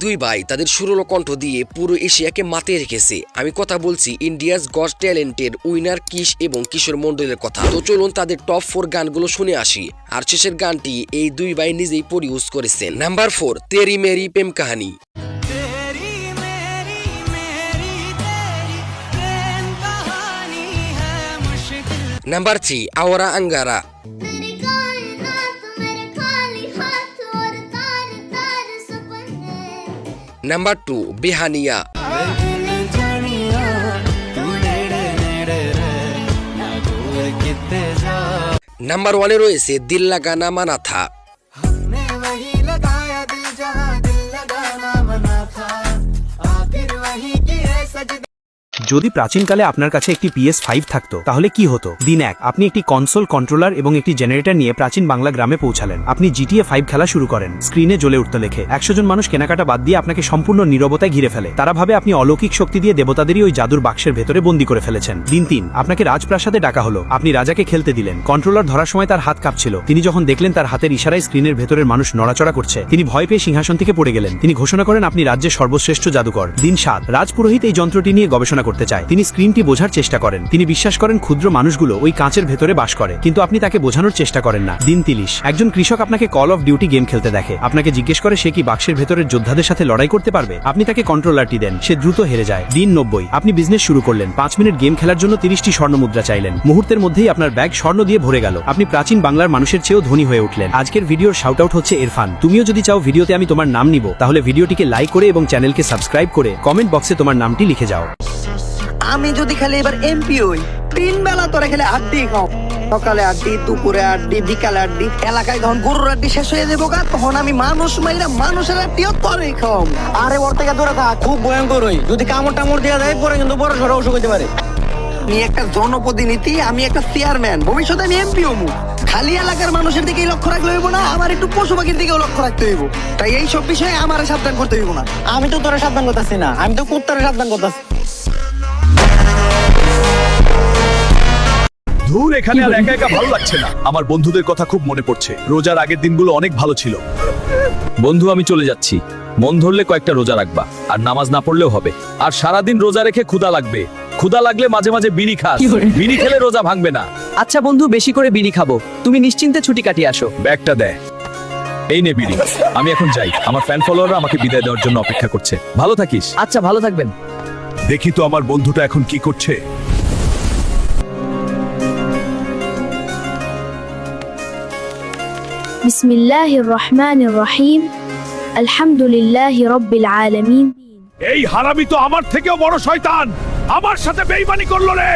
দুই ভাই তাদের সুরলো কণ্ঠ দিয়ে পুরো এশিয়াকে মাতিয়ে রেখেছে। আমি কথা বলছি ইন্ডিয়াস গট ট্যালেন্টের উইনার কিশ এবং কিশোর মন্ডলের কথা। তো চলুন তাদের টপ 4 গানগুলো শুনে আসি। আর শেষের গানটি এই দুই ভাই নিজেই প্রডিউস করেছেন। নাম্বার 4 তেরি মেরি প্রেম কাহানি। নাম্বার 3 আওরা আঙ্গারা। নাম্বার 2 বেহানিয়া। নাম্বার 1 এ রয়েছে দিল লাগানা মানা থা। যদি প্রাচীনকালে আপনার কাছে একটি PS5 থাকতো তাহলে কি হতো? দিন 1, আপনি একটি কনসোল কন্ট্রোলার এবং একটি জেনারেটর নিয়ে প্রাচীন বাংলা গ্রামে পৌঁছালেন। আপনি GTA 5 খেলা শুরু করেন। স্ক্রিনে জ্বলে উঠতে লেখে 100 জন মানুষ কেনাকাটা বাদ দিয়ে আপনাকে সম্পূর্ণ নীরবতায় ঘিরে ফেলে। তারা ভাবে আপনি অলৌকিক শক্তি দিয়ে দেবতাদেরই ওই জাদুর বাক্সের ভেতরে বন্দী করে ফেলেছেন। দিন 3, আপনাকে রাজপ্রাসাদে ডাকা হলো। আপনি রাজাকে খেলতে দিলেন। কন্ট্রোলার ধরার সময় তার হাত কাঁপছিল। তিনি যখন দেখলেন তার হাতের ইশারায় স্ক্রিনের ভেতরের মানুষ নড়াচড়া করছে, তিনি ভয় পেয়ে সিংহাসন থেকে পড়ে গেলেন। তিনি ঘোষণা করেন আপনি রাজ্যের সর্বশ্রেষ্ঠ জাদুকর। দিন 7, রাজপুরোহিত এই যন্ত্রটি নিয়ে গবেষণা করতে চায়। তিনি স্ক্রিনটি বোঝার চেষ্টা করেন। তিনি বিশ্বাস করেন ক্ষুদ্র মানুষগুলো ওই কাঁচের ভেতরে বাস করে, কিন্তু আপনি তাকে বোঝানোর চেষ্টা করেন না। দিন 30, একজন কৃষক আপনাকে কল অফ ডিউটি গেম খেলতে দেখে। আপনাকে জিজ্ঞেস করে সে কি বাক্সের ভেতরের যোদ্ধাদের সাথে লড়াই করতে পারবে। আপনি তাকে কন্ট্রোলারটি দেন। সে দ্রুত হেরে যায়। দিন 90, আপনি বিজনেস শুরু করলেন। 5 মিনিট গেম খেলার জন্য 30টি স্বর্ণ মুদ্রা চাইলেন। মুহূর্তের মধ্যেই আপনার ব্যাগ স্বর্ণ দিয়ে ভরে গেল। আপনি প্রাচীন বাংলার মানুষের চেয়েও ধনী হয়ে উঠলেন। আজকের ভিডিওর শাউট আউট হচ্ছে ইরফান। তুমিও যদি চাও ভিডিওতে আমি তোমার নাম নিব, তাহলে ভিডিওটিকে লাইক করে এবং চ্যানেলকে সাবস্ক্রাইব করে কমেন্ট বক্সে তোমার নামটি লিখে যাও। আমি যদি খালি এবার এমপি হই, 3 বেলা তোরা খেলে আড্ডি খাও। সকালে আড্ডি, দুপুরে আড্ডি, বিকালে আড্ডি। এলাকায় যখন গরুর আড্ডি শেষ হয়ে যাবো গা, তখন আমি মানুষ মাইরা মানুষের আড্ডিও তোরই খাও। আরে ওর থেকে দূরে থাক, খুব ভয়ঙ্কর হই। যদি কামড় টামড় দেওয়া যায় পরে কিন্তু বড় সড়ো অসুখ হতে পারে। আমি একটা জনপ্রতিনিধি, আমি একটা চেয়ারম্যান, ভবিষ্যতে আমি এমপি হবো। খালি এলাকার মানুষের দিকেই লক্ষ্য রাখলে হইব না, আমার একটু পশু পাখির দিকেও লক্ষ্য রাখতে হইব। তাই এই সব বিষয়ে আমার সাবধান করতে হইব না। আমি তো তোরা সাবধান করতেছি না, আমি তো কুত্তারে সাবধান করতেছি। ধুর, এখানে আর একা একা ভালো লাগছে না। আমার বন্ধুদের কথা খুব মনে পড়ছে। রোজার আগের দিনগুলো অনেক ভালো ছিল। বন্ধু, আমি চলে যাচ্ছি। মন ধরলে কয়েকটা রোজা রাখবা, আর নামাজ না পড়লেও হবে। আর সারাদিন রোজা রেখে ক্ষুধা লাগবে। ক্ষুধা লাগলে মাঝে মাঝে বিড়ি খাস। বিড়ি খেলে রোজা ভাঙবে না। আচ্ছা বন্ধু, বেশি করে বিড়ি খাবো। তুমি নিশ্চিন্তে ছুটি কাটিয়ে আসো। ব্যাগটা দে। এই নে বিড়ি। আমি এখন যাই। আমার ফ্যান ফলোয়াররা আমাকে বিদায় দেওয়ার জন্য অপেক্ষা করছে। ভালো থাকিস। আচ্ছা, ভালো থাকবেন। দেখি তো আমার বন্ধুটা এখন কি করছে। বিসমিল্লাহির রহমানির রহিম। আলহামদুলিল্লাহি রাব্বিল আলামিন। এই হারামি তো আমার থেকেও বড় শয়তান। আমার সাথে বেঈমানি করলো রে।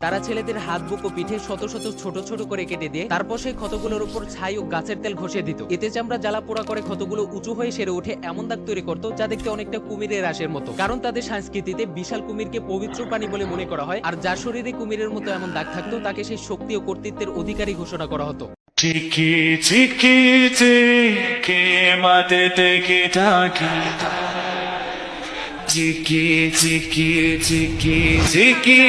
তারা ছেলেদের হাত বুক ও পিঠে শত শত ছোট ছোট করে কেটে দিয়ে তারপর সেই ক্ষতগুলোর উপর ছাই ও গাছের তেল ঘষে দিত। এতে চামড়া জ্বালা পোড়া করে ক্ষতগুলো উঁচু হয়ে সেরে উঠে এমন দাগ তৈরি করত যা দেখতে অনেকটা কুমিরের রাশের মতো। কারণ তাদের সংস্কৃতিতে বিশাল কুমিরকে পবিত্র প্রাণী বলে মনে করা হয়, আর যার শরীরে কুমিরের মতো এমন দাগ থাকতো তাকে সেই শক্তি ও কর্তৃত্বের অধিকারী ঘোষণা করা হতো। চিকি চিকি চিকি মাতে থেকে ডাকি, চিকি চিকি চিকি চিকি।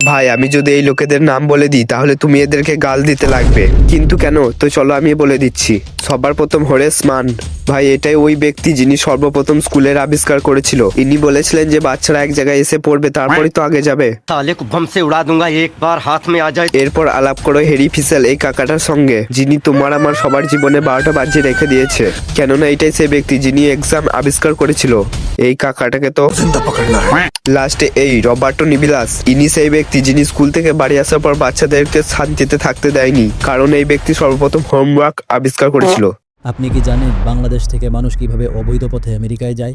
ভাই, আমি যদি এই লোকেদের নাম বলে দিই তাহলে তুমি এদেরকে গাল দিতে লাগবে। কিন্তু কেন? তো চলো আমি বলে দিচ্ছি। সবার প্রথম হরেস মান। ভাই, এটাই ওই ব্যক্তি যিনি সর্বপ্রথম স্কুলের আবিষ্কার করেছিল। ইনি বলেছিলেন যে বাচ্চারা এক জায়গায় এসে পড়বে, তারপরে তো আগে যাবে। এরপর আলাপ করো হেরি ফিসেল, এই কাকাটার সঙ্গে, যিনি তোমার আমার সবার জীবনে 12টা বাজিয়ে রেখে দিয়েছে। কেননা এটাই সেই ব্যক্তি যিনি এক্সাম আবিষ্কার করেছিল। এই কাকাটাকে তো লাস্টে এই রবার্টো নিবিলাস, ইনি সেই ব্যক্তি যিনি স্কুল থেকে বাড়ি আসার পর বাচ্চাদেরকে শান্তিতে থাকতে দেয়নি, কারণ এই ব্যক্তি সর্বপ্রথম হোমওয়ার্ক আবিষ্কার করেছিল। আপনি কি জানেন বাংলাদেশ থেকে মানুষ কিভাবে অবৈধ পথে আমেরিকায় যায়?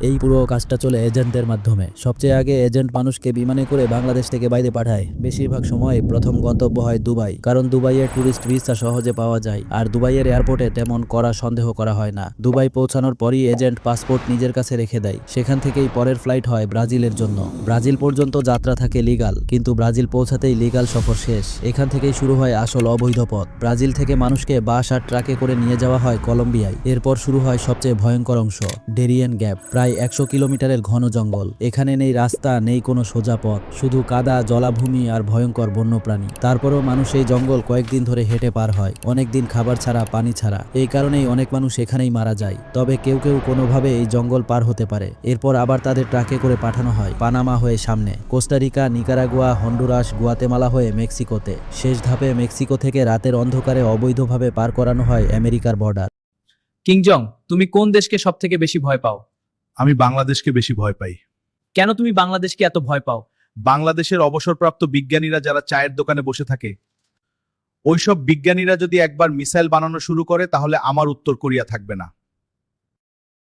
এই পুরো কাজটা চলে এজেন্টদের মাধ্যমে। সবচেয়ে আগে এজেন্ট মানুষকে বিমানে করে বাংলাদেশ থেকে বাইরে পাঠায়। বেশিরভাগ সময় প্রথম গন্তব্য হয় দুবাই, কারণ দুবাইয়ের ট্যুরিস্ট ভিসা সহজে পাওয়া যায় আর দুবাইয়ের এয়ারপোর্টে তেমন করা সন্দেহ করা হয় না। দুবাই পৌঁছানোর পরই এজেন্ট পাসপোর্ট নিজের কাছে রেখে দেয়। সেখান থেকেই পরের ফ্লাইট হয় ব্রাজিলের জন্য। ব্রাজিল পর্যন্ত যাত্রা থাকে লিগাল, কিন্তু ব্রাজিল পৌঁছাতেই লিগাল সফর শেষ। এখান থেকেই শুরু হয় আসল অবৈধ পথ। ব্রাজিল থেকে মানুষকে বাস আর ট্রাকে করে নিয়ে যাওয়া হয় কলম্বিয়ায়। এরপর শুরু হয় সবচেয়ে ভয়ঙ্কর অংশ, ডেরিয়েন গ্যাপ। প্রায় 100 কিলোমিটারের ঘন জঙ্গল। এখানে নেই রাস্তা, নেই কোনো সোজা পথ, শুধু কাদা, জলাভূমি আর ভয়ঙ্কর বন্যপ্রাণী। তারপরও মানুষ এই জঙ্গল কয়েকদিন ধরে হেঁটে পার হয়, অনেকদিন খাবার ছাড়া, পানি ছাড়া। এই কারণেই অনেক মানুষ এখানেই মারা যায়। তবে কেউ কেউ কোনোভাবে এই জঙ্গল পার হতে পারে। এরপর আবার তাদের ট্রাকে করে পাঠানো হয় পানামা হয়ে সামনে, কোস্টারিকা, নিকারাগুয়া, হন্ডুরাস, গুয়াতেমালা হয়ে মেক্সিকোতে। শেষ ধাপে মেক্সিকো থেকে রাতের অন্ধকারে অবৈধভাবে পার করানো হয় আমেরিকার বর্ডার। কিংজং, তুমি কোন দেশকে সব থেকে বেশি ভয় পাও? আমি বাংলাদেশকে বেশি ভয় পাই। কেন তুমি বাংলাদেশকে এত ভয় পাও? বাংলাদেশের অবসরপ্রাপ্ত বিজ্ঞানীরা যারা চায়ের দোকানে বসে থাকে, ওইসব বিজ্ঞানীরা যদি একবার মিসাইল বানানো শুরু করে তাহলে আমার উত্তর কোরিয়া থাকবে না।